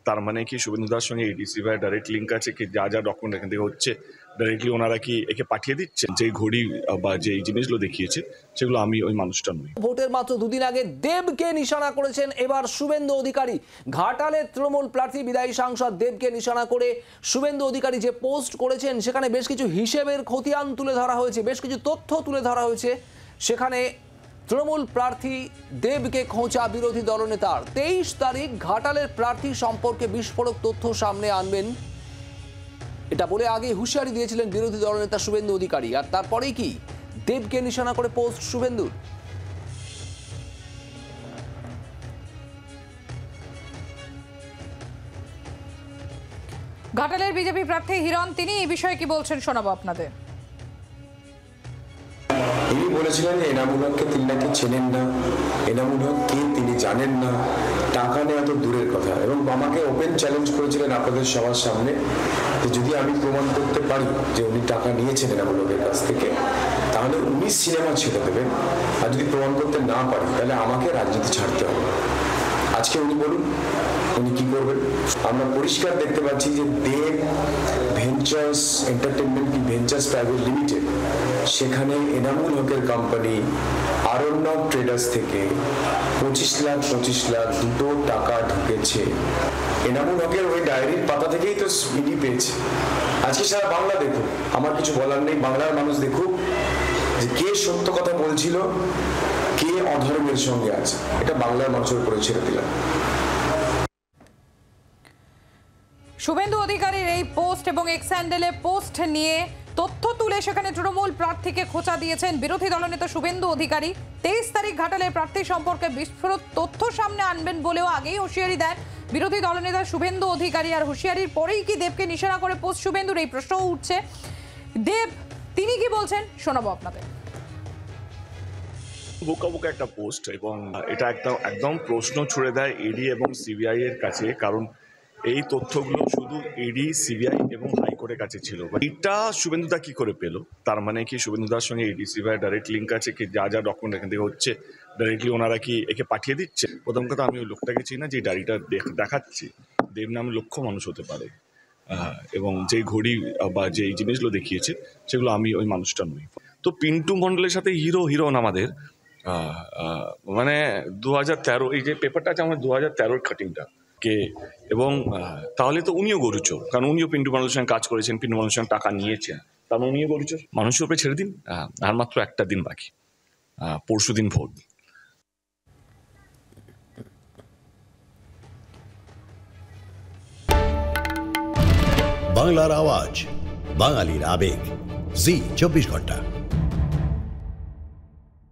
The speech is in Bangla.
তার মানে কি শুভেন্দুদার সঙ্গে এডিসি ভাই ডাইরেক্ট লিঙ্ক আছে কি? যা যা ডকুমেন্ট এখান থেকে হচ্ছে ডাইরেক্টলি ওনারা কি একে পাঠিয়ে দিচ্ছেন? যে ঘড়ি বা যে জিনিসগুলো দেখিয়েছে সেগুলো আমি ওই মানুষটা নই। ভোটের মাত্র দুদিন আগে দেবকে নিশানা করেছেন এবার শুভেন্দু অধিকারী। ঘাটালের তৃণমূল প্রার্থী বিদায়ী সাংসদ দেবকে নিশানা করে শুভেন্দু অধিকারী যে পোস্ট করেছেন সেখানে বেশ কিছু হিসেবের খতিয়ান তুলে ধরা হয়েছে, বেশ কিছু তথ্য তুলে ধরা হয়েছে। সেখানে তৃণমূল প্রার্থী দেবকে খোঁচা বিরোধী দলনেতার। 23 তারিখ ঘাটালের প্রার্থী সম্পর্কে বিস্ফোরক তথ্য সামনে আনবেন এটা বলে আগে হুঁশিয়ারি দিয়েছিলেন বিরোধী দলনেতা শুভেন্দু অধিকারী। আর তারপরেই কি দেবকে নিশানা করে পোস্ট শুভেন্দুর। ঘাটালের বিজেপি প্রার্থী হিরণ তিনি এই বিষয়ে কি বলছেন শোনাবো আপনাদের। তিনি বলেছিলেন যে এনামুল হককে তিনি নাকি চেনেন না, এনামুল হক কে তিনি জানেন না, টাকা নেওয়া তো দূরের কথা। এবং আমাকে ওপেন চ্যালেঞ্জ করেছিলেন আপনাদের সবার সামনে যে যদি আমি প্রমাণ করতে পারি যে উনি টাকা নিয়েছেন এনামুল হকের কাছ থেকে তাহলে উনি সিনেমা ছেড়ে দেবেন, আর যদি প্রমাণ করতে না পারি তাহলে আমাকে রাজনীতি ছাড়তে হবে। আজকে উনি বলুন উনি কি করবেন। আমরা পরিষ্কার দেখতে পাচ্ছি যে দেব ভেঞ্চার্স এন্টারটেনমেন্ট কি ভেঞ্চার্স প্রাইভেট লিমিটেড, সেখানে এনামুল হকের কোম্পানি আরণ্যক ট্রেডার্স থেকে 25 লাখ দুটো টাকা ঢুকেছে। এনামুল হকের ওই ডায়েরির পাতা থেকেই তো ইডি পেয়েছে। আজকে সারা বাংলা দেখুক, আমার কিছু বলার নেই, বাংলার মানুষ দেখুক যে কে সত্য কথা বলছিল, কে অধর্মের সঙ্গে আছে। এটা বাংলার মানুষের উপরে ছেড়ে দিলাম। শুভেন্দু অধিকারীর এই পোস্ট এবং এক্স হ্যান্ডেলে পোস্ট নিয়ে তথ্য তুলে সেখানে তৃণমূল প্রার্থীকে খোঁচা দিয়েছেন বিরোধী দলনেতা শুভেন্দু অধিকারী। 23 তারিখ ঘাটালের প্রার্থী সম্পর্কে বিস্ফোরক তথ্য সামনে আনবেন বলেও আগেই হুঁশিয়ারি দেন বিরোধী দলনেতা শুভেন্দু অধিকারী। আর হুঁশিয়ারির পরেই কি দেবকে নিশানা করে পোস্ট শুভেন্দুর, এই প্রশ্নও উঠছে। দেব তিনি কি বলছেন শোনাবো আপনাদের। বোকা একটা পোস্ট, এবং এটা একদম প্রশ্ন ছুড়ে দেয় ইডি এবং সিবিআই এর কাছে। কারণ এই তথ্যগুলো শুধু ইডি, সিবিআই এবং হাইকোর্টের কাছে ছিল। এটা শুভেন্দুদা কি করে পেল? তার মানে কি শুভেন্দুদার সঙ্গে এডিসি ভাই ডাইরেক্ট লিঙ্ক আছে কি? যা যা ডকুমেন্ট এখান থেকে হচ্ছে ডাইরেক্টলি ওনারা কি একে পাঠিয়ে দিচ্ছে? প্রথম কথা আমি ওই লোকটাকে চিনি না যে ডায়েরিটা দেখাচ্ছি। দেব নামে লক্ষ মানুষ হতে পারে, এবং যেই ঘড়ি বা যেই জিনিসগুলো দেখিয়েছে সেগুলো আমি ওই মানুষটা নই। তো পিন্টু মণ্ডলের সাথে হিরোন আমাদের মানে 2013 এই যে পেপারটা আছে আমাদের 2013 কাটিংটা কে, এবং তাহলে তো উনিও গরুচোর, কারণ উনিও পিন্টু মণ্ডলের সঙ্গে কাজ করেছেন, পিন্টু মণ্ডলের সঙ্গে টাকা নিয়েছেন, তার মানে উনিও গরুচোর। মানুষের উপরে ছেড়ে দিন। আর মাত্র একটা দিন বাকি, পরশু দিন ভোট। বাংলার আওয়াজ, বাঙালির আবেগ, জি 24 ঘন্টা।